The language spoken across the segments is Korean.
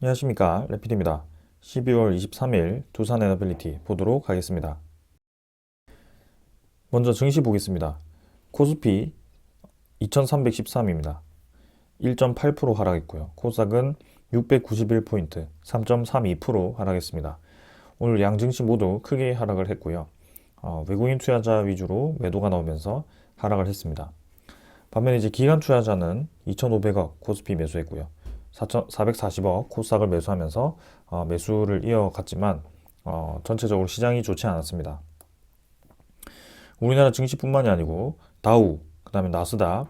안녕하십니까, 래피드입니다. 12월 23일 두산 에너빌리티 보도록 하겠습니다. 먼저 증시 보겠습니다. 코스피 2313입니다. 1.8% 하락했고요. 코스닥은 691포인트, 3.32% 하락했습니다. 오늘 양증시 모두 크게 하락을 했고요. 외국인 투자자 위주로 매도가 나오면서 하락을 했습니다. 반면에 이제 기관 투자자는 2,500억 코스피 매수했고요. 440억 코스닥을 매수하면서 매수를 이어갔지만 전체적으로 시장이 좋지 않았습니다. 우리나라 증시뿐만이 아니고 다우, 그다음에 나스닥,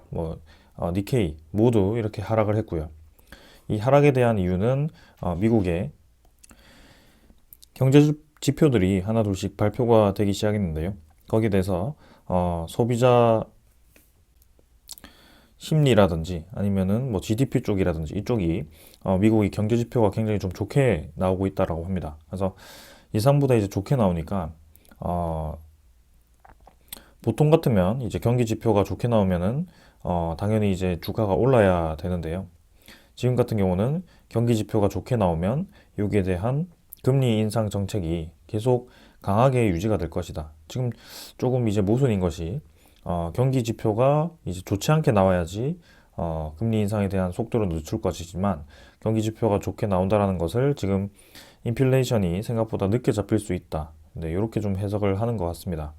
니케이 모두 이렇게 하락을 했고요. 이 하락에 대한 이유는 미국의 경제 지표들이 하나둘씩 발표가 되기 시작했는데요. 거기에 대해서 소비자 심리라든지 아니면은 GDP 쪽이라든지 이쪽이 미국의 경제 지표가 굉장히 좀 좋게 나오고 있다라고 합니다. 그래서 예상보다 이제 좋게 나오니까 보통 같으면 이제 경기 지표가 좋게 나오면은 당연히 이제 주가가 올라야 되는데요. 지금 같은 경우는 경기 지표가 좋게 나오면 여기에 대한 금리 인상 정책이 계속 강하게 유지가 될 것이다. 지금 조금 이제 모순인 것이 경기 지표가 이제 좋지 않게 나와야지 금리 인상에 대한 속도를 늦출 것이지만 경기 지표가 좋게 나온다라는 것을 지금 인플레이션이 생각보다 늦게 잡힐 수 있다. 네, 이렇게 좀 해석을 하는 것 같습니다.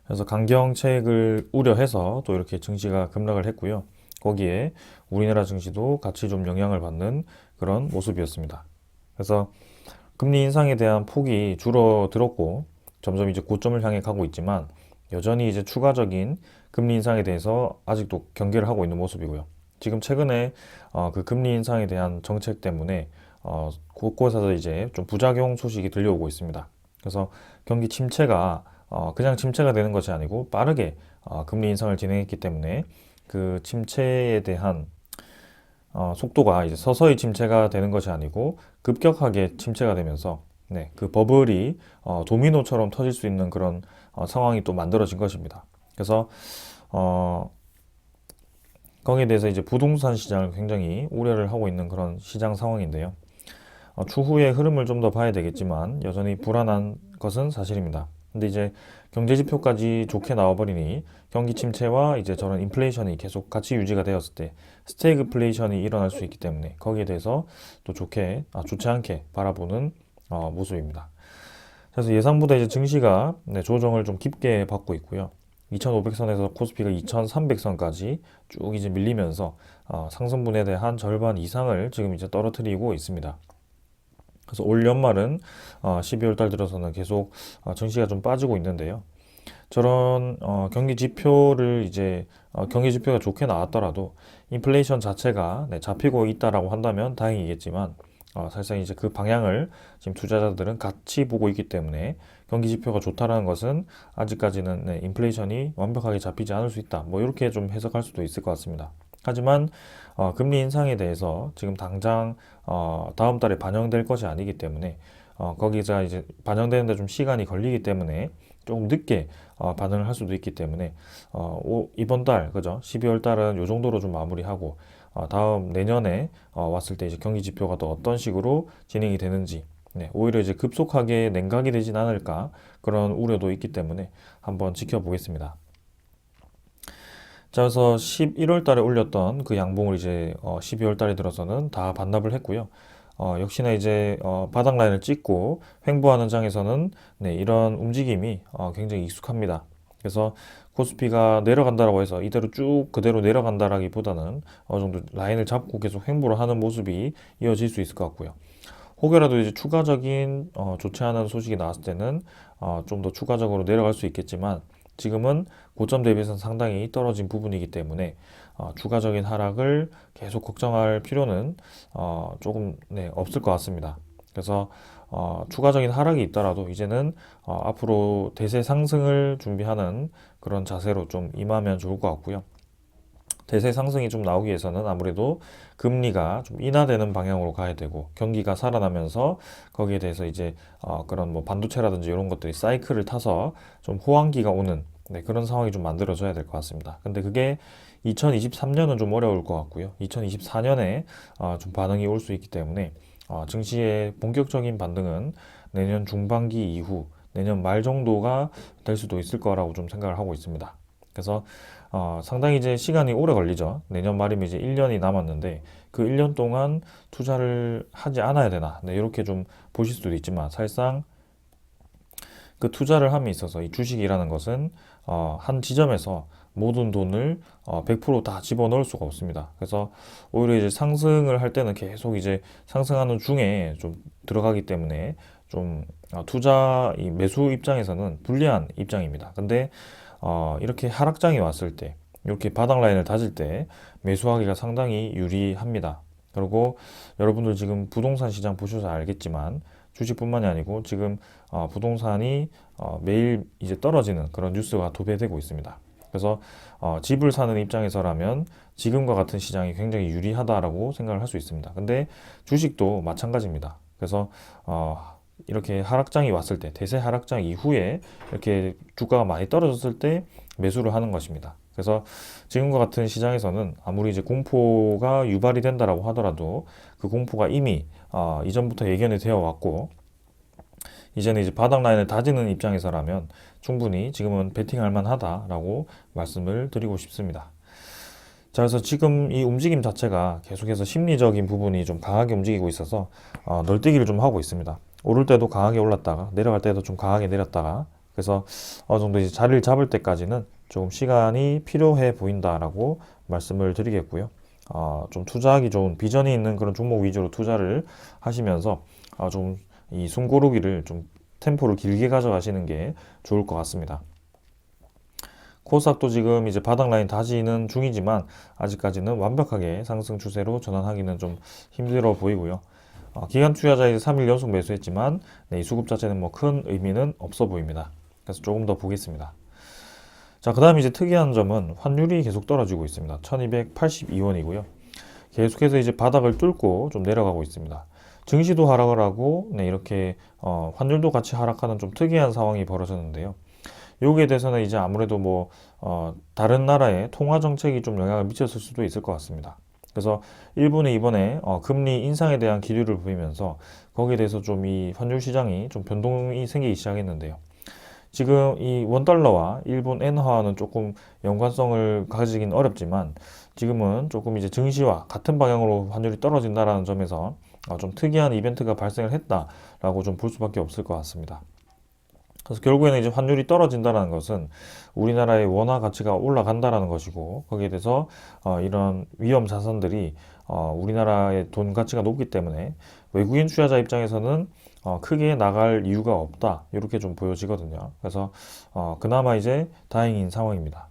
그래서 강경책을 우려해서 또 이렇게 증시가 급락을 했고요. 거기에 우리나라 증시도 같이 좀 영향을 받는 그런 모습이었습니다. 그래서 금리 인상에 대한 폭이 줄어들었고 점점 이제 고점을 향해 가고 있지만 여전히 이제 추가적인 금리 인상에 대해서 아직도 경계를 하고 있는 모습이고요. 지금 최근에 그 금리 인상에 대한 정책 때문에 곳곳에서 이제 좀 부작용 소식이 들려오고 있습니다. 그래서 경기 침체가 그냥 침체가 되는 것이 아니고 빠르게 금리 인상을 진행했기 때문에 그 침체에 대한 속도가 이제 서서히 침체가 되는 것이 아니고 급격하게 침체가 되면서 네, 그 버블이 도미노처럼 터질 수 있는 그런 상황이 또 만들어진 것입니다. 그래서 거기에 대해서 이제 부동산 시장을 굉장히 우려를 하고 있는 그런 시장 상황인데요. 추후의 흐름을 좀 더 봐야 되겠지만 여전히 불안한 것은 사실입니다. 근데 이제 경제 지표까지 좋게 나와버리니 경기 침체와 이제 저런 인플레이션이 계속 같이 유지가 되었을 때 스태그플레이션이 일어날 수 있기 때문에 거기에 대해서 또 좋지 않게 바라보는 모습입니다. 그래서 예상보다 이제 증시가 조정을 좀 깊게 받고 있고요. 2,500선에서 코스피가 2,300선까지 쭉 이제 밀리면서 상승분에 대한 절반 이상을 지금 이제 떨어뜨리고 있습니다. 그래서 올 연말은 12월 달 들어서는 계속 증시가 좀 빠지고 있는데요. 저런 경기 지표를 이제 경기 지표가 좋게 나왔더라도 인플레이션 자체가 잡히고 있다라고 한다면 다행이겠지만 사실상 이제 그 방향을 지금 투자자들은 같이 보고 있기 때문에 경기 지표가 좋다라는 것은 아직까지는 인플레이션이 완벽하게 잡히지 않을 수 있다. 뭐 이렇게 좀 해석할 수도 있을 것 같습니다. 하지만 금리 인상에 대해서 지금 당장 다음 달에 반영될 것이 아니기 때문에 거기서 이제 반영되는데 좀 시간이 걸리기 때문에 조금 늦게 반응을 할 수도 있기 때문에 이번 달 그죠? 12월 달은 요 정도로 좀 마무리하고 다음 내년에 왔을 때 이제 경기 지표가 또 어떤 식으로 진행이 되는지 네, 오히려 이제 급속하게 냉각이 되진 않을까 그런 우려도 있기 때문에 한번 지켜보겠습니다. 자, 그래서 11월 달에 올렸던 그 양봉을 이제 12월 달에 들어서는 다 반납을 했고요. 역시나 이제 바닥 라인을 찍고 횡보하는 장에서는 네, 이런 움직임이 굉장히 익숙합니다. 그래서 코스피가 내려간다라고 해서 이대로 쭉 그대로 내려간다라기보다는 어느 정도 라인을 잡고 계속 횡보를 하는 모습이 이어질 수 있을 것 같고요. 혹여라도 이제 추가적인 좋지 않은 소식이 나왔을 때는 좀 더 추가적으로 내려갈 수 있겠지만 지금은 고점 대비해서는 상당히 떨어진 부분이기 때문에 추가적인 하락을 계속 걱정할 필요는 조금 없을 것 같습니다. 그래서 추가적인 하락이 있더라도 이제는 앞으로 대세 상승을 준비하는 그런 자세로 좀 임하면 좋을 것 같고요. 대세 상승이 좀 나오기 위해서는 아무래도 금리가 좀 인하되는 방향으로 가야 되고 경기가 살아나면서 거기에 대해서 이제 그런 뭐 반도체라든지 이런 것들이 사이클을 타서 좀 호황기가 오는 네, 그런 상황이 좀 만들어져야 될 것 같습니다. 근데 그게 2023년은 좀 어려울 것 같고요. 2024년에 좀 반응이 올 수 있기 때문에 증시의 본격적인 반등은 내년 중반기 이후 내년 말 정도가 될 수도 있을 거라고 좀 생각을 하고 있습니다. 그래서 상당히 이제 시간이 오래 걸리죠. 내년 말이면 이제 1년이 남았는데 그 1년 동안 투자를 하지 않아야 되나? 네, 이렇게 좀 보실 수도 있지만 사실상 그 투자를 함에 있어서 이 주식이라는 것은 한 지점에서 모든 돈을 100%다 집어넣을 수가 없습니다. 그래서 오히려 이제 상승을 할 때는 계속 이제 상승하는 중에 좀 들어가기 때문에 좀 투자 이 매수 입장에서는 불리한 입장입니다. 근데 이렇게 하락장이 왔을 때 이렇게 바닥 라인을 다질 때 매수하기가 상당히 유리합니다. 그리고 여러분들 지금 부동산 시장 보셔서 알겠지만 주식뿐만이 아니고 지금 부동산이 매일 이제 떨어지는 그런 뉴스가 도배되고 있습니다. 그래서 집을 사는 입장에서라면 지금과 같은 시장이 굉장히 유리하다라고 생각을 할 수 있습니다. 근데 주식도 마찬가지입니다. 그래서 이렇게 하락장이 왔을 때, 대세 하락장 이후에 이렇게 주가가 많이 떨어졌을 때 매수를 하는 것입니다. 그래서 지금과 같은 시장에서는 아무리 이제 공포가 유발이 된다라고 하더라도 그 공포가 이미 이전부터 예견이 되어 왔고 이제는 이제 바닥 라인을 다지는 입장에서라면 충분히 지금은 베팅할 만하다라고 말씀을 드리고 싶습니다. 자, 그래서 지금 이 움직임 자체가 계속해서 심리적인 부분이 좀 강하게 움직이고 있어서 널뛰기를 좀 하고 있습니다. 오를 때도 강하게 올랐다가 내려갈 때도 좀 강하게 내렸다가 그래서 어느 정도 이제 자리를 잡을 때까지는 조금 시간이 필요해 보인다라고 말씀을 드리겠고요. 좀 투자하기 좋은 비전이 있는 그런 종목 위주로 투자를 하시면서 좀 이 숨고르기를 좀 템포를 길게 가져가시는 게 좋을 것 같습니다. 코스닥도 지금 이제 바닥 라인 다지는 중이지만 아직까지는 완벽하게 상승 추세로 전환하기는 좀 힘들어 보이고요. 기관 투자자 이제 3일 연속 매수했지만 이 수급 자체는 뭐 큰 의미는 없어 보입니다. 그래서 조금 더 보겠습니다. 자, 그 다음 이제 특이한 점은 환율이 계속 떨어지고 있습니다. 1282원이고요. 계속해서 이제 바닥을 뚫고 좀 내려가고 있습니다. 증시도 하락을 하고 이렇게 환율도 같이 하락하는 좀 특이한 상황이 벌어졌는데요. 여기에 대해서는 이제 아무래도 뭐 다른 나라의 통화 정책이 좀 영향을 미쳤을 수도 있을 것 같습니다. 그래서 일본이 이번에 금리 인상에 대한 기류를 보이면서 거기에 대해서 좀 이 환율 시장이 좀 변동이 생기기 시작했는데요. 지금 이 원달러와 일본 엔화는 조금 연관성을 가지긴 어렵지만 지금은 조금 이제 증시와 같은 방향으로 환율이 떨어진다라는 점에서 좀 특이한 이벤트가 발생을 했다라고 좀 볼 수밖에 없을 것 같습니다. 그래서 결국에는 이제 환율이 떨어진다는 것은 우리나라의 원화 가치가 올라간다라는 것이고 거기에 대해서 이런 위험 자산들이 우리나라의 돈 가치가 높기 때문에 외국인 투자자 입장에서는 크게 나갈 이유가 없다 이렇게 좀 보여지거든요. 그래서 그나마 이제 다행인 상황입니다.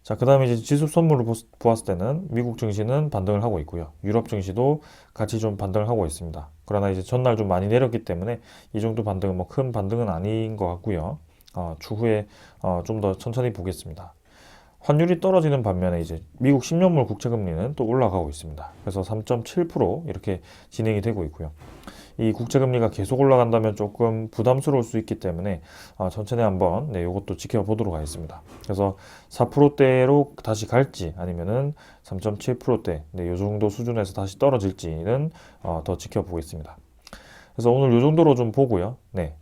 자, 그 다음에 이제 지수 선물을 보았을 때는 미국 증시는 반등을 하고 있고요. 유럽 증시도 같이 좀 반등을 하고 있습니다. 그러나 이제 전날 좀 많이 내렸기 때문에 이 정도 반등은 뭐 큰 반등은 아닌 것 같고요. 추후에 좀 더 천천히 보겠습니다. 환율이 떨어지는 반면에 이제 미국 10년물 국채금리는 또 올라가고 있습니다. 그래서 3.7% 이렇게 진행이 되고 있고요. 이 국채금리가 계속 올라간다면 조금 부담스러울 수 있기 때문에 천천히 한번 이것도 지켜보도록 하겠습니다. 그래서 4%대로 다시 갈지 아니면은 3.7%대 이 정도 수준에서 다시 떨어질지는 더 지켜보겠습니다. 그래서 오늘 이 정도로 좀 보고요.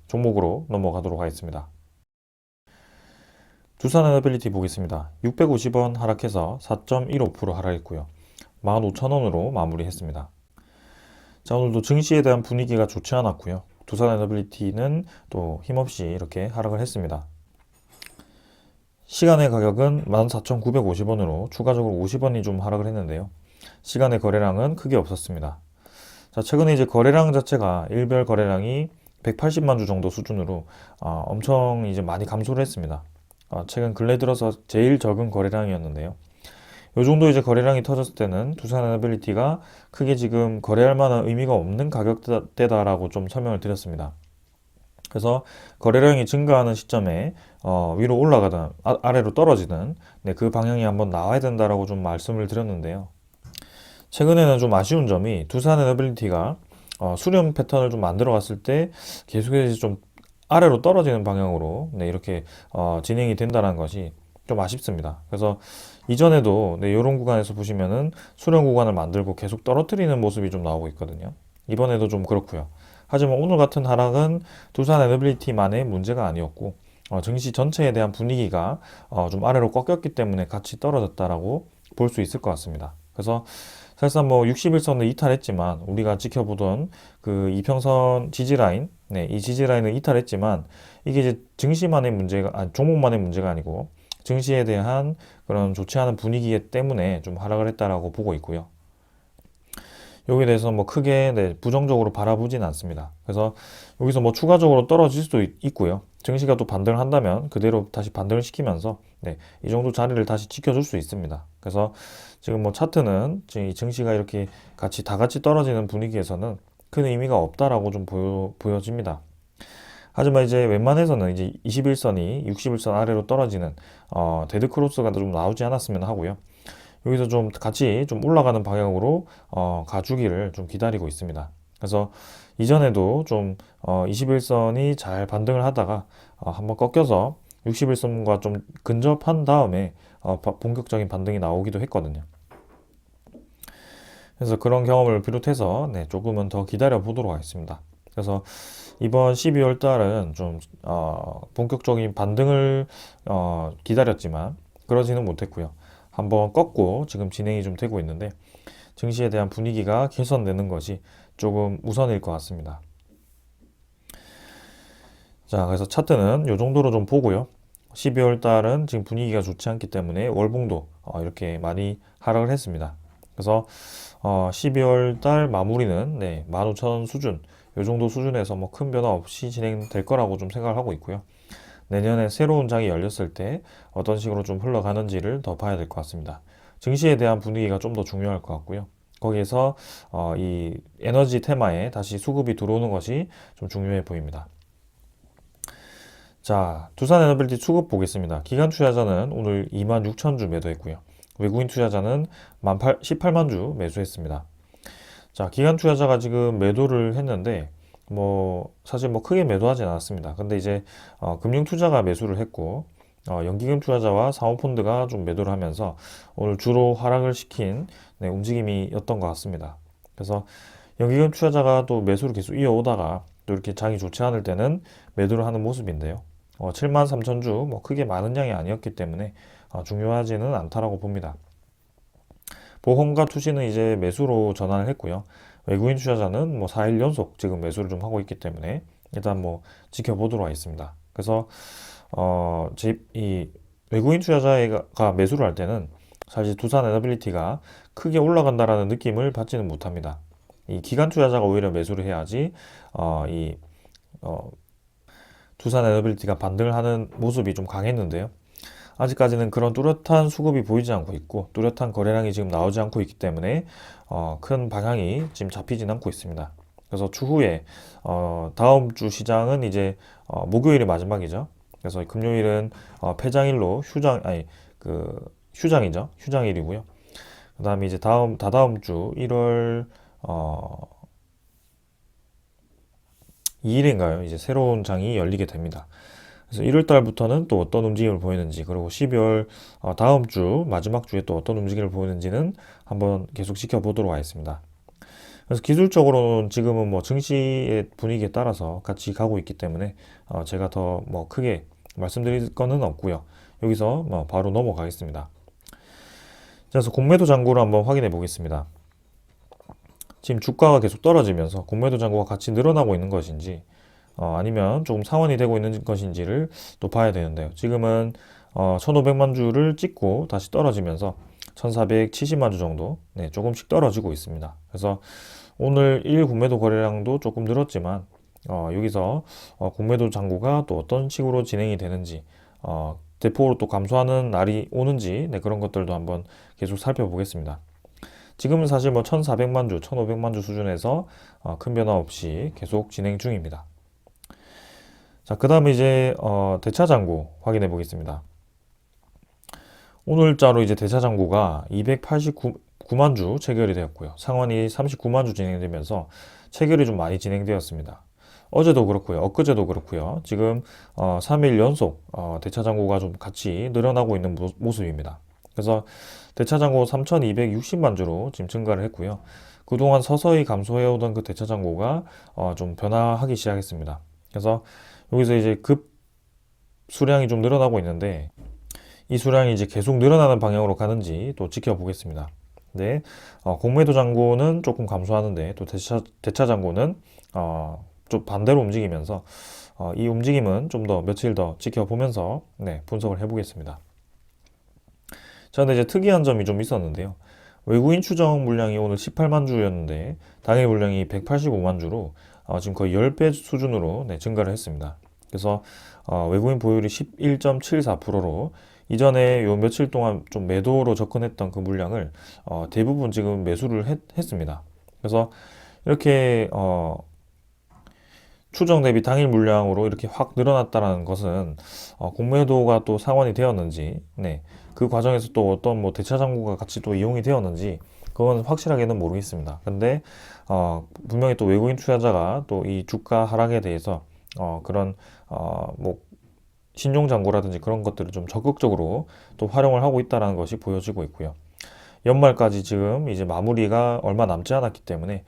종목으로 넘어가도록 하겠습니다. 두산에너빌리티 보겠습니다. 650원 하락해서 4.15% 하락했고요. 15,000원으로 마무리했습니다. 자, 오늘도 증시에 대한 분위기가 좋지 않았고요. 두산에너빌리티는 또 힘없이 이렇게 하락을 했습니다. 시간의 가격은 14,950원으로 추가적으로 50원이 좀 하락을 했는데요. 시간의 거래량은 크게 없었습니다. 자, 최근에 이제 거래량 자체가 일별 거래량이 180만 주 정도 수준으로 엄청 이제 많이 감소를 했습니다. 최근 근래 들어서 제일 적은 거래량이었는데요. 요 정도 이제 거래량이 터졌을 때는 두산에너빌리티가 크게 지금 거래할 만한 의미가 없는 가격대다라고 좀 설명을 드렸습니다. 그래서 거래량이 증가하는 시점에 위로 올라가든 아래로 떨어지든 그 방향이 한번 나와야 된다라고 좀 말씀을 드렸는데요. 최근에는 좀 아쉬운 점이 두산에너빌리티가 수렴 패턴을 좀 만들어 갔을 때 계속해서 좀 아래로 떨어지는 방향으로 네, 이렇게 진행이 된다는 것이 좀 아쉽습니다. 그래서 이전에도 네, 이런 구간에서 보시면은 수렴 구간을 만들고 계속 떨어뜨리는 모습이 좀 나오고 있거든요. 이번에도 좀 그렇고요. 하지만 오늘 같은 하락은 두산 에너빌리티만의 문제가 아니었고 증시 전체에 대한 분위기가 좀 아래로 꺾였기 때문에 같이 떨어졌다라고 볼 수 있을 것 같습니다. 그래서 사실상 뭐 61선을 이탈했지만 우리가 지켜보던 그 이평선 지지라인, 네, 이 지지라인을 이탈했지만 이게 이제 증시만의 문제가, 아니, 종목만의 문제가 아니고 증시에 대한 그런 좋지 않은 분위기 때문에 좀 하락을 했다라고 보고 있고요. 여기에 대해서 뭐 크게 네, 부정적으로 바라보진 않습니다. 그래서 여기서 뭐 추가적으로 떨어질 수도 있고요. 증시가 또 반등을 한다면 그대로 다시 반등을 시키면서 네, 이 정도 자리를 다시 지켜줄 수 있습니다. 그래서 지금 뭐 차트는 지금 이 증시가 이렇게 다 같이 떨어지는 분위기에서는 큰 의미가 없다라고 좀 보여집니다. 하지만 이제 웬만해서는 이제 21선이 60일선 아래로 떨어지는 데드 크로스가 좀 나오지 않았으면 하고요. 여기서 좀 같이 좀 올라가는 방향으로 가주기를 좀 기다리고 있습니다. 그래서 이전에도 좀 21선이 잘 반등을 하다가 한번 꺾여서 61선과 좀 근접한 다음에 본격적인 반등이 나오기도 했거든요. 그래서 그런 경험을 비롯해서 네, 조금은 더 기다려 보도록 하겠습니다. 그래서 이번 12월 달은 좀 본격적인 반등을 기다렸지만 그러지는 못했고요. 한번 꺾고 지금 진행이 좀 되고 있는데 증시에 대한 분위기가 개선되는 것이 조금 우선일 것 같습니다. 자, 그래서 차트는 이 정도로 좀 보고요. 12월 달은 지금 분위기가 좋지 않기 때문에 월봉도 이렇게 많이 하락을 했습니다. 그래서 12월 달 마무리는 네, 15,000원 수준, 이 정도 수준에서 뭐 큰 변화 없이 진행될 거라고 좀 생각을 하고 있고요. 내년에 새로운 장이 열렸을 때 어떤 식으로 좀 흘러가는지를 더 봐야 될 것 같습니다. 증시에 대한 분위기가 좀 더 중요할 것 같고요. 거기에서 이 에너지 테마에 다시 수급이 들어오는 것이 좀 중요해 보입니다. 자, 두산 에너빌리티 수급 보겠습니다. 기관 투자자는 오늘 26,000주 매도했고요. 외국인 투자자는 18만 주 매수했습니다. 자, 기관 투자자가 지금 매도를 했는데 사실 크게 매도하진 않았습니다. 근데 이제 금융 투자가 매수를 했고 연기금 투자자와 사모펀드가 좀 매도를 하면서 오늘 주로 하락을 시킨 네, 움직임이었던 것 같습니다. 그래서 연기금 투자자가 또 매수를 계속 이어오다가 또 이렇게 장이 좋지 않을 때는 매도를 하는 모습인데요. 7만 3천 주 크게 많은 양이 아니었기 때문에 중요하지는 않다라고 봅니다. 보험과 투시는 이제 매수로 전환을 했고요. 외국인 투자자는 4일 연속 지금 매수를 좀 하고 있기 때문에 일단 지켜보도록 하겠습니다. 그래서 이 외국인 투자자가 매수를 할 때는 사실 두산 에너빌리티가 크게 올라간다라는 느낌을 받지는 못합니다. 이 기관 투자자가 오히려 매수를 해야지 이 두산 에너빌리티가 반등을 하는 모습이 좀 강했는데요. 아직까지는 그런 뚜렷한 수급이 보이지 않고 있고 뚜렷한 거래량이 지금 나오지 않고 있기 때문에 큰 방향이 지금 잡히진 않고 있습니다. 그래서 추후에 다음 주 시장은 이제 목요일이 마지막이죠. 그래서 금요일은 폐장일로 휴장이죠. 휴장일이고요. 그다음에 이제 다다음 주 1월 2일인가요? 이제 새로운 장이 열리게 됩니다. 그래서 1월 달부터는 또 어떤 움직임을 보이는지, 그리고 12월 다음 주 마지막 주에 또 어떤 움직임을 보이는지는 한번 계속 지켜보도록 하겠습니다. 그래서 기술적으로는 지금은 증시의 분위기에 따라서 같이 가고 있기 때문에 제가 더 크게 말씀드릴 거는 없고요. 여기서 바로 넘어가겠습니다. 그래서 공매도 잔고를 한번 확인해 보겠습니다. 지금 주가가 계속 떨어지면서 공매도 잔고가 같이 늘어나고 있는 것인지 아니면 조금 상환이 되고 있는 것인지를 또 봐야 되는데요. 지금은 1,500만 주를 찍고 다시 떨어지면서 1,470만 주 정도 네, 조금씩 떨어지고 있습니다. 그래서 오늘 1일 공매도 거래량도 조금 늘었지만 여기서 공매도 잔고가 또 어떤 식으로 진행이 되는지 대폭으로 또 감소하는 날이 오는지 네, 그런 것들도 한번 계속 살펴보겠습니다. 지금은 사실 1,400만 주, 1,500만 주 수준에서 큰 변화 없이 계속 진행 중입니다. 자, 그 다음에 이제 대차 잔고 확인해 보겠습니다. 오늘자로 이제 대차 잔고가 289만 주 체결이 되었고요. 상환이 39만 주 진행되면서 체결이 좀 많이 진행되었습니다. 어제도 그렇고요. 엊그제도 그렇고요. 지금 3일 연속 대차장고가 좀 같이 늘어나고 있는 모습입니다. 그래서 대차장고 3,260만 주로 지금 증가를 했고요. 그동안 서서히 감소해오던 그 대차장고가 좀 변화하기 시작했습니다. 그래서 여기서 이제 급 수량이 좀 늘어나고 있는데 이 수량이 이제 계속 늘어나는 방향으로 가는지 또 지켜보겠습니다. 네, 공매도 잔고는 조금 감소하는데 또 대차 잔고는 좀 반대로 움직이면서 이 움직임은 좀 더 며칠 더 지켜보면서 네, 분석을 해보겠습니다. 자, 근데 이제 특이한 점이 좀 있었는데요. 외국인 추정 물량이 오늘 18만 주였는데 당일 물량이 185만 주로 지금 거의 10배 수준으로 네, 증가를 했습니다. 그래서 외국인 보유율이 11.74%로 이전에 요 며칠 동안 좀 매도로 접근했던 그 물량을 대부분 지금 매수를 했습니다. 그래서 이렇게 추정 대비 당일 물량으로 이렇게 확 늘어났다는 것은 공매도가 또 상환이 되었는지, 네, 그 과정에서 또 어떤 뭐 대차 잔고가 같이 또 이용이 되었는지 그건 확실하게는 모르겠습니다. 근데 분명히 또 외국인 투자자가 또 이 주가 하락에 대해서 그런 뭐 신용 잔고라든지 그런 것들을 좀 적극적으로 또 활용을 하고 있다는 것이 보여지고 있고요. 연말까지 지금 이제 마무리가 얼마 남지 않았기 때문에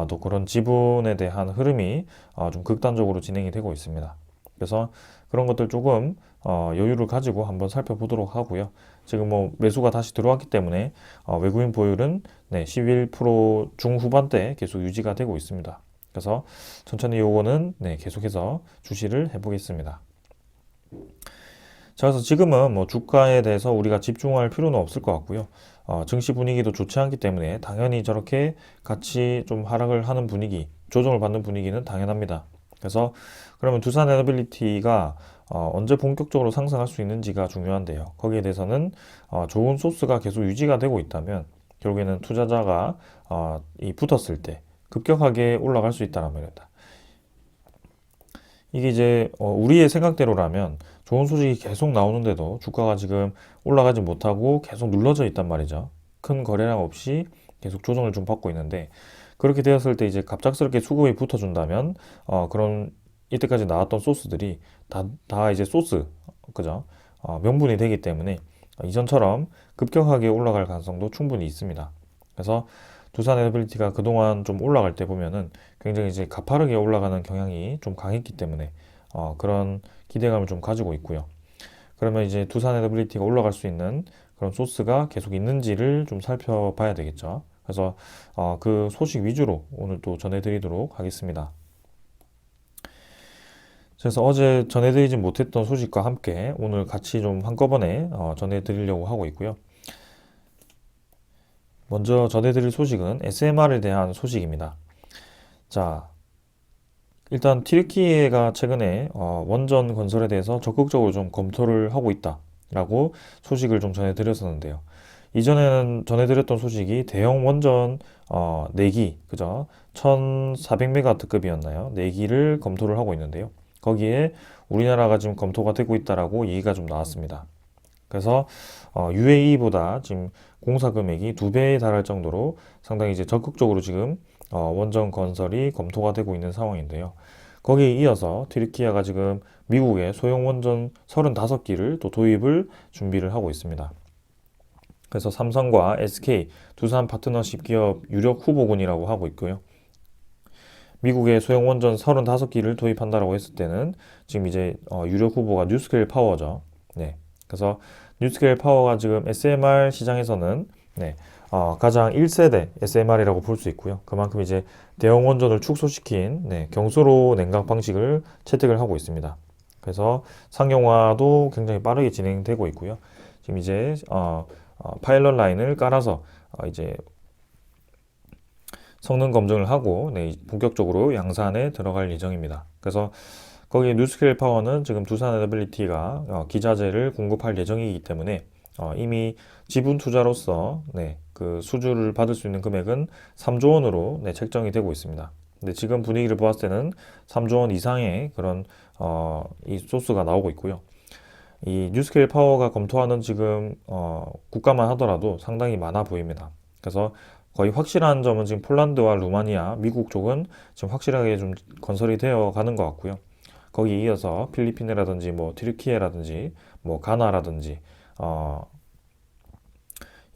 또 그런 지분에 대한 흐름이 좀 극단적으로 진행이 되고 있습니다. 그래서 그런 것들 조금 여유를 가지고 한번 살펴보도록 하고요. 지금 뭐 매수가 다시 들어왔기 때문에 외국인 보유율은 네, 11% 중후반대 계속 유지가 되고 있습니다. 그래서 천천히 요거는 네, 계속해서 주시를 해보겠습니다. 자, 그래서 지금은 뭐 주가에 대해서 우리가 집중할 필요는 없을 것 같고요. 증시 분위기도 좋지 않기 때문에 당연히 저렇게 같이 좀 하락을 하는 분위기, 조정을 받는 분위기는 당연합니다. 그래서 그러면 두산 에너빌리티가 언제 본격적으로 상승할 수 있는지가 중요한데요. 거기에 대해서는 좋은 소스가 계속 유지가 되고 있다면 결국에는 투자자가 이 붙었을 때 급격하게 올라갈 수 있다는 말입니다. 이게 이제 우리의 생각대로라면 좋은 소식이 계속 나오는데도 주가가 지금 올라가지 못하고 계속 눌러져 있단 말이죠. 큰 거래량 없이 계속 조정을 좀 받고 있는데 그렇게 되었을 때 이제 갑작스럽게 수급이 붙어준다면 그런 이때까지 나왔던 소스들이 다 이제 소스, 그죠? 명분이 되기 때문에 이전처럼 급격하게 올라갈 가능성도 충분히 있습니다. 그래서 두산 에너빌리티가 그동안 좀 올라갈 때 보면은 굉장히 이제 가파르게 올라가는 경향이 좀 강했기 때문에 그런 기대감을 좀 가지고 있고요. 그러면 이제 두산 에너빌리티가 올라갈 수 있는 그런 소스가 계속 있는지를 좀 살펴봐야 되겠죠. 그래서 그 소식 위주로 오늘 또 전해드리도록 하겠습니다. 그래서 어제 전해드리지 못했던 소식과 함께 오늘 같이 좀 한꺼번에 전해드리려고 하고 있고요. 먼저 전해드릴 소식은 SMR에 대한 소식입니다. 자, 일단 튀르키예가 최근에 원전 건설에 대해서 적극적으로 좀 검토를 하고 있다라고 소식을 좀 전해드렸었는데요. 이전에는 전해드렸던 소식이 대형 원전 4기, 그죠? 1400메가와트급이었나요? 4기를 검토를 하고 있는데요. 거기에 우리나라가 지금 검토가 되고 있다라고 얘기가 좀 나왔습니다. 그래서 UAE보다 지금 공사 금액이 2배에 달할 정도로 상당히 이제 적극적으로 지금 원전 건설이 검토가 되고 있는 상황인데요. 거기에 이어서 튀르키예가 지금 미국의 소형 원전 35기를 또 도입을 준비를 하고 있습니다. 그래서 삼성과 SK, 두산 파트너십 기업 유력 후보군이라고 하고 있고요. 미국의 소형 원전 35기를 도입한다라고 했을 때는 지금 이제 유력 후보가 뉴스케일 파워죠. 네. 그래서 뉴스케일 파워가 지금 SMR 시장에서는 네, 가장 1세대 SMR이라고 볼 수 있고요. 그만큼 이제 대형 원전을 축소시킨 네, 경수로 냉각 방식을 채택을 하고 있습니다. 그래서 상용화도 굉장히 빠르게 진행되고 있고요. 지금 이제 파일럿 라인을 깔아서 이제 성능 검증을 하고 네, 본격적으로 양산에 들어갈 예정입니다. 그래서 거기 뉴스케일 파워는 지금 두산 에너빌리티가 기자재를 공급할 예정이기 때문에 이미 지분 투자로서 네, 그 수주를 받을 수 있는 금액은 3조 원으로 네, 책정이 되고 있습니다. 근데 지금 분위기를 보았을 때는 3조 원 이상의 그런 이 소스가 나오고 있고요. 이 뉴스케일 파워가 검토하는 지금 국가만 하더라도 상당히 많아 보입니다. 그래서 거의 확실한 점은 지금 폴란드와 루마니아, 미국 쪽은 지금 확실하게 좀 건설이 되어 가는 것 같고요. 거기에 이어서 필리핀이라든지 뭐 튀르키예라든지 뭐 가나라든지 어,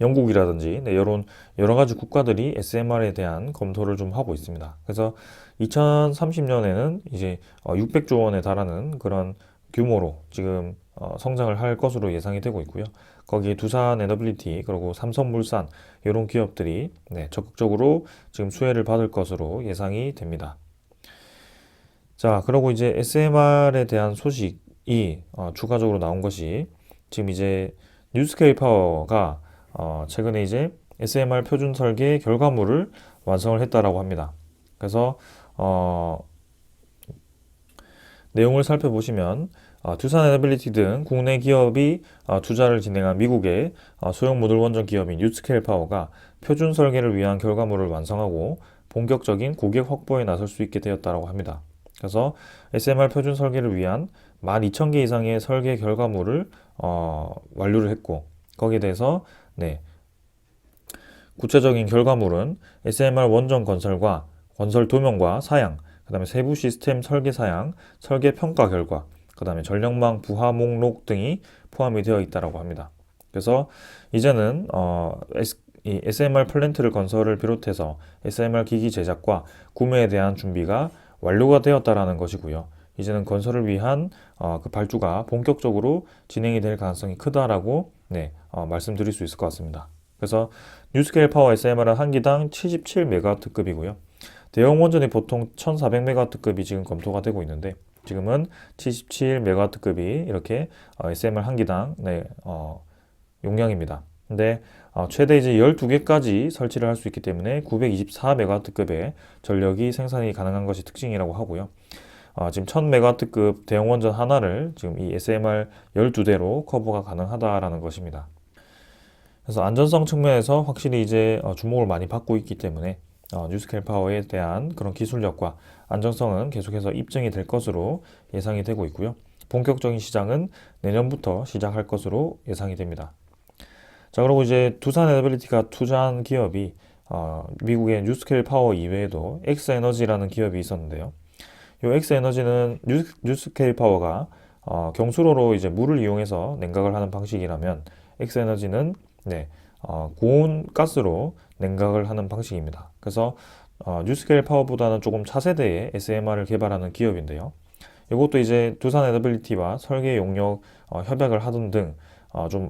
영국이라든지 네, 이런 여러 가지 국가들이 SMR에 대한 검토를 좀 하고 있습니다. 그래서 2030년에는 이제 600조 원에 달하는 그런 규모로 지금 성장을 할 것으로 예상이 되고 있고요. 거기에 두산 에너빌리티 그리고 삼성물산 이런 기업들이 네, 적극적으로 지금 수혜를 받을 것으로 예상이 됩니다. 자, 그리고 이제 SMR에 대한 소식이 추가적으로 나온 것이 지금 이제 뉴스케일 파워가 최근에 이제 SMR 표준 설계 결과물을 완성을 했다라고 합니다. 그래서 어, 내용을 살펴보시면 두산 에너빌리티 등 국내 기업이 투자를 진행한 미국의 소형 모듈 원전 기업인 뉴스케일 파워가 표준 설계를 위한 결과물을 완성하고 본격적인 고객 확보에 나설 수 있게 되었다고 합니다. 그래서 SMR 표준 설계를 위한 12,000개 이상의 설계 결과물을 완료를 했고 거기에 대해서 네, 구체적인 결과물은 SMR 원전 건설과 건설 도면과 사양, 그 다음에 세부 시스템 설계 사양, 설계 평가 결과, 그 다음에 전력망 부하 목록 등이 포함이 되어 있다고 합니다. 그래서 이제는 이 SMR 플랜트를 건설을 비롯해서 SMR 기기 제작과 구매에 대한 준비가 완료가 되었다라는 것이고요. 이제는 건설을 위한 그 발주가 본격적으로 진행이 될 가능성이 크다라고 네, 말씀드릴 수 있을 것 같습니다. 그래서 뉴스케일 파워 SMR은 한 기당 77메가와트급이고요. 대형 원전이 보통 1400메가와트급이 지금 검토가 되고 있는데 지금은 77메가와트급이 이렇게 SMR 한 기당 네, 용량입니다. 근데 최대 이제 12개까지 설치를 할 수 있기 때문에 924메가와트급의 전력이 생산이 가능한 것이 특징이라고 하고요. 지금 1000메가와트급 대형 원전 하나를 지금 이 SMR 12대로 커버가 가능하다라는 것입니다. 그래서 안전성 측면에서 확실히 이제 주목을 많이 받고 있기 때문에 뉴스케일 파워에 대한 그런 기술력과 안정성은 계속해서 입증이 될 것으로 예상이 되고 있고요. 본격적인 시장은 내년부터 시작할 것으로 예상이 됩니다. 자, 그리고 이제 두산 에너빌리티가 투자한 기업이 미국의 뉴스케일 파워 이외에도 엑스에너지라는 기업이 있었는데요. 이 엑스에너지는 뉴스케일 파워가 경수로로 이제 물을 이용해서 냉각을 하는 방식이라면 엑스에너지는 네, 고온 가스로 냉각을 하는 방식입니다. 그래서 뉴스케일 파워보다는 조금 차세대의 SMR을 개발하는 기업인데요. 이것도 이제 두산 에너빌리티와 설계 용역 협약을 하던 등 좀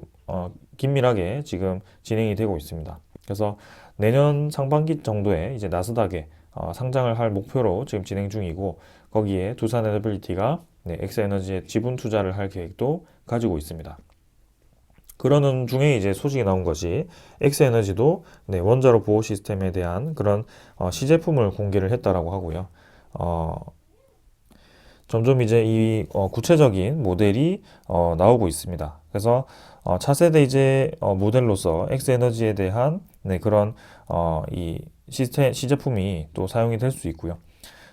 긴밀하게 지금 진행이 되고 있습니다. 그래서 내년 상반기 정도에 이제 나스닥에 상장을 할 목표로 지금 진행 중이고 거기에 두산 에너빌리티가 네, 엑스에너지에 지분 투자를 할 계획도 가지고 있습니다. 그러는 중에 이제 소식이 나온 것이 엑스에너지도 네, 원자로 보호 시스템에 대한 그런 시제품을 공개를 했다라고 하고요. 점점 이제 이 구체적인 모델이 나오고 있습니다. 그래서 차세대 이제 모델로서 엑스에너지에 대한 네, 그런 이 시스템 시제품이 또 사용이 될 수 있고요.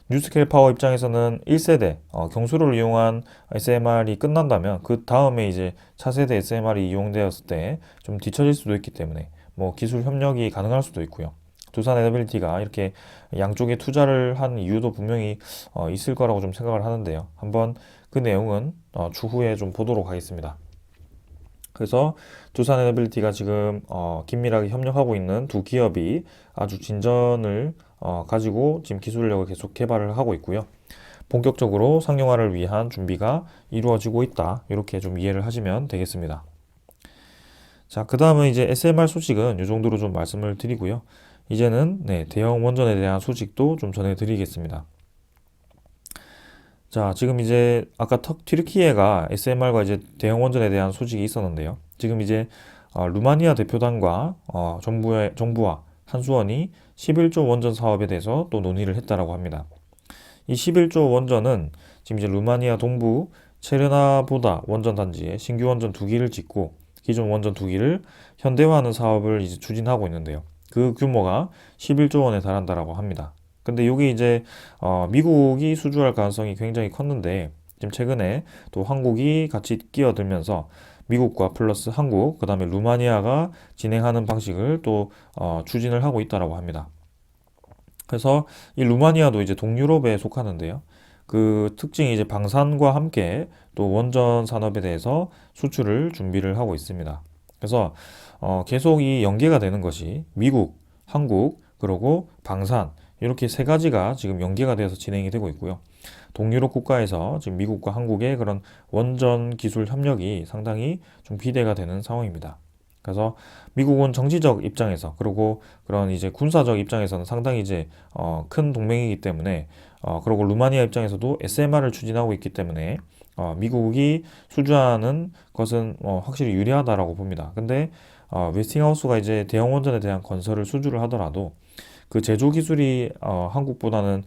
뉴스케일 파워 입장에서는 1세대 경수로를 이용한 SMR이 끝난다면 그 다음에 이제 차세대 SMR이 이용되었을 때 좀 뒤처질 수도 있기 때문에 뭐 기술 협력이 가능할 수도 있고요. 두산 에너빌리티가 이렇게 양쪽에 투자를 한 이유도 분명히 있을 거라고 좀 생각을 하는데요. 한번 그 내용은 추후에 좀 보도록 하겠습니다. 그래서 두산 에너빌리티가 지금 긴밀하게 협력하고 있는 두 기업이 아주 진전을 가지고 지금 기술력을 계속 개발을 하고 있고요. 본격적으로 상용화를 위한 준비가 이루어지고 있다. 이렇게 좀 이해를 하시면 되겠습니다. 자, 그 다음은 이제 SMR 소식은 이 정도로 좀 말씀을 드리고요. 이제는 네, 대형 원전에 대한 소식도 좀 전해드리겠습니다. 자, 지금 이제 아까 튀르키예가 SMR과 이제 대형 원전에 대한 소식이 있었는데요. 지금 이제 루마니아 대표단과 정부와 한수원이 11조 원전 사업에 대해서 또 논의를 했다라고 합니다. 이 11조 원전은 지금 이제 루마니아 동부 체르나보다 원전 단지에 신규 원전 2기를 짓고 기존 원전 2기를 현대화하는 사업을 이제 추진하고 있는데요. 그 규모가 11조 원에 달한다라고 합니다. 근데 여기 이제 미국이 수주할 가능성이 굉장히 컸는데 지금 최근에 또 한국이 같이 끼어들면서 미국과 플러스 한국, 그 다음에 루마니아가 진행하는 방식을 또 추진을 하고 있다라고 합니다. 그래서 이 루마니아도 이제 동유럽에 속하는데요. 그 특징이 이제 방산과 함께 또 원전 산업에 대해서 수출을 준비를 하고 있습니다. 그래서 계속 이 연계가 되는 것이 미국, 한국, 그리고 방산 이렇게 세 가지가 지금 연계가 되어서 진행이 되고 있고요. 동유럽 국가에서 지금 미국과 한국의 그런 원전 기술 협력이 상당히 좀 기대가 되는 상황입니다. 그래서 미국은 정치적 입장에서 그리고 그런 이제 군사적 입장에서는 상당히 이제 큰 동맹이기 때문에 그리고 루마니아 입장에서도 SMR을 추진하고 있기 때문에 미국이 수주하는 것은 확실히 유리하다라고 봅니다. 근데 웨스팅하우스가 이제 대형 원전에 대한 건설을 수주를 하더라도 그 제조 기술이 한국보다는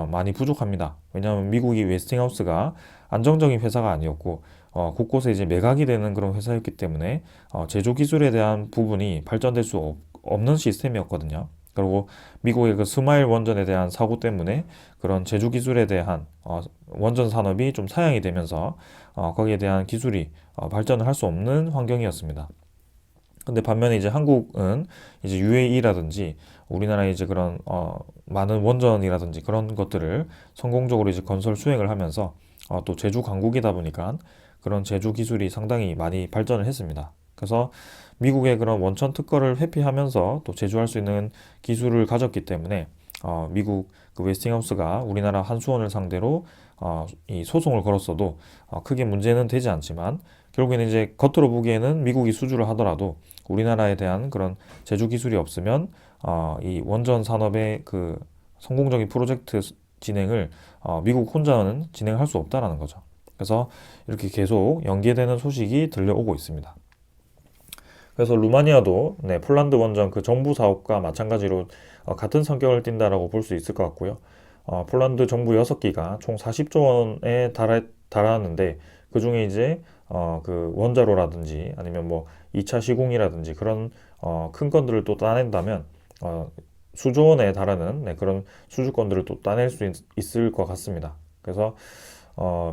많이 부족합니다. 왜냐하면 미국이 웨스팅하우스가 안정적인 회사가 아니었고 곳곳에 이제 매각이 되는 그런 회사였기 때문에 제조 기술에 대한 부분이 발전될 수 없는 시스템이었거든요. 그리고 미국의 그 스마일 원전에 대한 사고 때문에 그런 제조 기술에 대한 원전 산업이 좀 사양이 되면서 거기에 대한 기술이 발전을 할 수 없는 환경이었습니다. 근데 반면에 이제 한국은 이제 UAE라든지 우리나라의 이제 그런 많은 원전이라든지 그런 것들을 성공적으로 이제 건설 수행을 하면서 또 제조 강국이다 보니까 그런 제조 기술이 상당히 많이 발전을 했습니다. 그래서 미국의 그런 원천 특허를 회피하면서 또 제조할 수 있는 기술을 가졌기 때문에 미국 그 웨스팅하우스가 우리나라 한수원을 상대로 이 소송을 걸었어도 크게 문제는 되지 않지만 결국에는 이제 겉으로 보기에는 미국이 수주를 하더라도 우리나라에 대한 그런 제조 기술이 없으면 이 원전 산업의 그 성공적인 프로젝트 진행을 미국 혼자는 진행할 수 없다라는 거죠. 그래서 이렇게 계속 연계되는 소식이 들려오고 있습니다. 그래서 루마니아도 네, 폴란드 원전 그 정부 사업과 마찬가지로 같은 성격을 띈다라고 볼 수 있을 것 같고요. 폴란드 정부 6기가 총 40조 원에 달하는데 그 중에 이제 그 원자로라든지 아니면 뭐 2차 시공이라든지 그런 큰 건들을 또 따낸다면 수조 원에 달하는 네, 그런 수주권들을 또 따낼 수 있을 것 같습니다. 그래서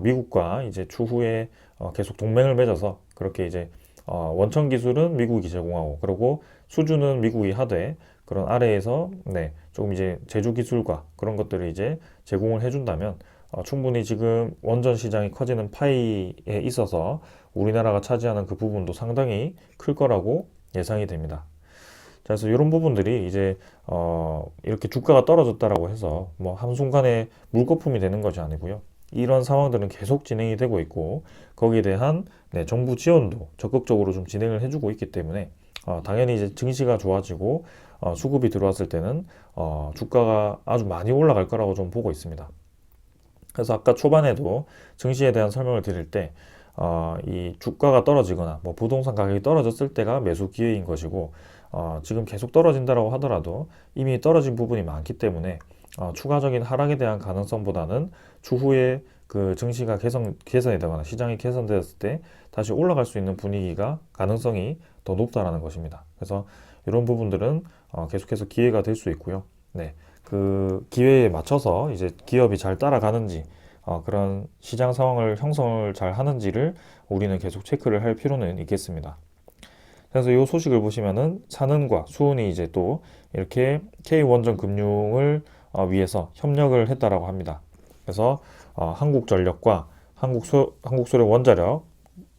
미국과 이제 추후에 계속 동맹을 맺어서 그렇게 이제 원천 기술은 미국이 제공하고 그리고 수주는 미국이 하되 그런 아래에서 네, 조금 이제 제조 기술과 그런 것들을 이제 제공을 해준다면 충분히 지금 원전 시장이 커지는 파이에 있어서 우리나라가 차지하는 그 부분도 상당히 클 거라고 예상이 됩니다. 그래서 이런 부분들이 이제 이렇게 주가가 떨어졌다라고 해서 뭐 한순간에 물거품이 되는 것이 아니고요. 이런 상황들은 계속 진행이 되고 있고 거기에 대한 네, 정부 지원도 적극적으로 좀 진행을 해주고 있기 때문에 당연히 이제 증시가 좋아지고 수급이 들어왔을 때는 주가가 아주 많이 올라갈 거라고 좀 보고 있습니다. 그래서 아까 초반에도 증시에 대한 설명을 드릴 때 이 주가가 떨어지거나 뭐 부동산 가격이 떨어졌을 때가 매수 기회인 것이고 지금 계속 떨어진다라고 하더라도 이미 떨어진 부분이 많기 때문에 추가적인 하락에 대한 가능성보다는 추후에 그 증시가 개선이 되거나 시장이 개선되었을 때 다시 올라갈 수 있는 분위기가 가능성이 더 높다라는 것입니다. 그래서 이런 부분들은 계속해서 기회가 될 수 있고요. 네, 그 기회에 맞춰서 이제 기업이 잘 따라가는지 그런 시장 상황을 형성을 잘 하는지를 우리는 계속 체크를 할 필요는 있겠습니다. 그래서 이 소식을 보시면은 산은과 수은이 이제 또 이렇게 K원전 금융을 위해서 협력을 했다라고 합니다. 그래서 한국전력과 한국소련 원자력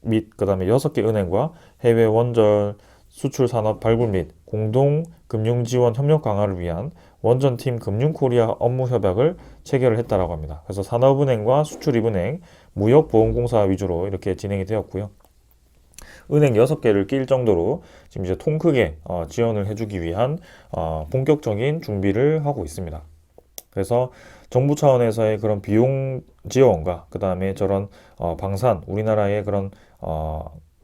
및 그다음에 6개 은행과 해외 원전 수출 산업 발굴 및 공동 금융 지원 협력 강화를 위한 원전팀 금융코리아 업무 협약을 체결을 했다라고 합니다. 그래서 산업은행과 수출입은행, 무역보험공사 위주로 이렇게 진행이 되었고요. 은행 6개를 낄 정도로 지금 이제 통 크게 지원을 해주기 위한 본격적인 준비를 하고 있습니다. 그래서 정부 차원에서의 그런 비용 지원과 그 다음에 저런 방산, 우리나라의 그런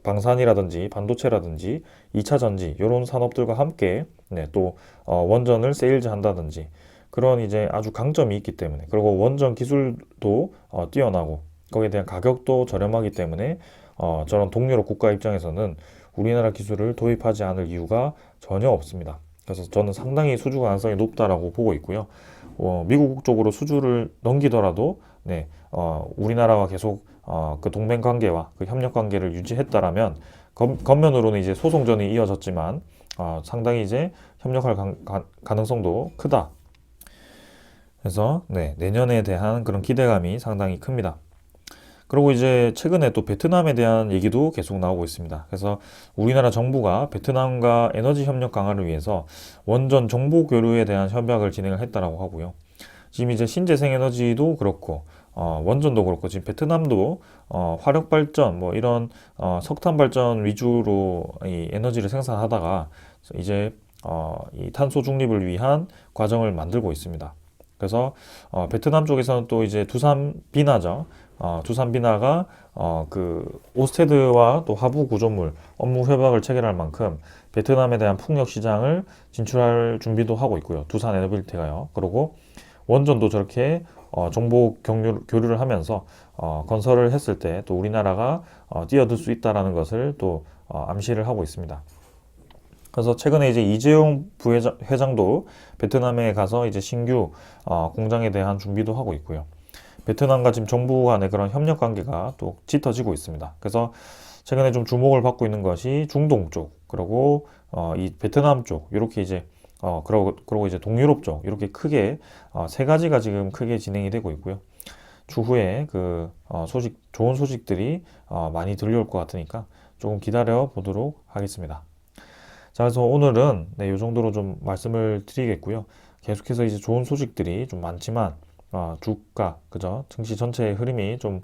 방산이라든지 반도체라든지 2차 전지 이런 산업들과 함께 네, 또 원전을 세일즈 한다든지 그런 이제 아주 강점이 있기 때문에 그리고 원전 기술도 뛰어나고 거기에 대한 가격도 저렴하기 때문에 저런 동유럽 국가 입장에서는 우리나라 기술을 도입하지 않을 이유가 전혀 없습니다. 그래서 저는 상당히 수주 가능성이 높다라고 보고 있고요. 미국 쪽으로 수주를 넘기더라도 네, 우리나라가 계속 그 동맹 관계와 그 협력 관계를 유지했다라면 겉면으로는 이제 소송전이 이어졌지만 상당히 이제 협력할 가능성도 크다. 그래서 네, 내년에 대한 그런 기대감이 상당히 큽니다. 그리고 이제 최근에 또 베트남에 대한 얘기도 계속 나오고 있습니다. 그래서 우리나라 정부가 베트남과 에너지 협력 강화를 위해서 원전 정보 교류에 대한 협약을 진행을 했다라고 하고요. 지금 이제 신재생 에너지도 그렇고 원전도 그렇고 지금 베트남도 화력 발전 뭐 이런 석탄 발전 위주로 이 에너지를 생산하다가 이제 이 탄소 중립을 위한 과정을 만들고 있습니다. 그래서 베트남 쪽에서는 또 이제 두산 비나죠. 두산 비나가 그 오스테드와 또 하부 구조물 업무 협약을 체결할 만큼 베트남에 대한 풍력 시장을 진출할 준비도 하고 있고요. 두산 에너빌티가요. 그리고 원전도 저렇게 정보 교류를 하면서 건설을 했을 때 또 우리나라가 뛰어들 수 있다라는 것을 또 암시를 하고 있습니다. 그래서 최근에 이제 이재용 부회장도 베트남에 가서 이제 신규 공장에 대한 준비도 하고 있고요. 베트남과 지금 정부 간의 그런 협력 관계가 또 짙어지고 있습니다. 그래서 최근에 좀 주목을 받고 있는 것이 중동 쪽, 그리고 이 베트남 쪽, 이렇게 이제 그리고 이제 동유럽 쪽 이렇게 크게 세 가지가 지금 크게 진행이 되고 있고요. 추후에 그 좋은 소식들이 많이 들려올 것 같으니까 조금 기다려 보도록 하겠습니다. 자, 그래서 오늘은 네, 이 정도로 좀 말씀을 드리겠고요. 계속해서 이제 좋은 소식들이 좀 많지만 주가, 그죠? 증시 전체의 흐름이 좀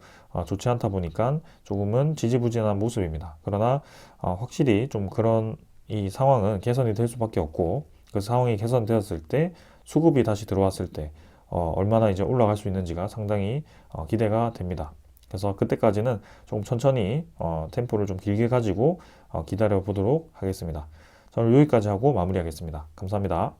좋지 않다 보니까 조금은 지지부진한 모습입니다. 그러나 확실히 좀 그런 이 상황은 개선이 될 수밖에 없고 그 상황이 개선되었을 때 수급이 다시 들어왔을 때 얼마나 이제 올라갈 수 있는지가 상당히 기대가 됩니다. 그래서 그때까지는 조금 천천히 템포를 좀 길게 가지고 기다려 보도록 하겠습니다. 저는 여기까지 하고 마무리하겠습니다. 감사합니다.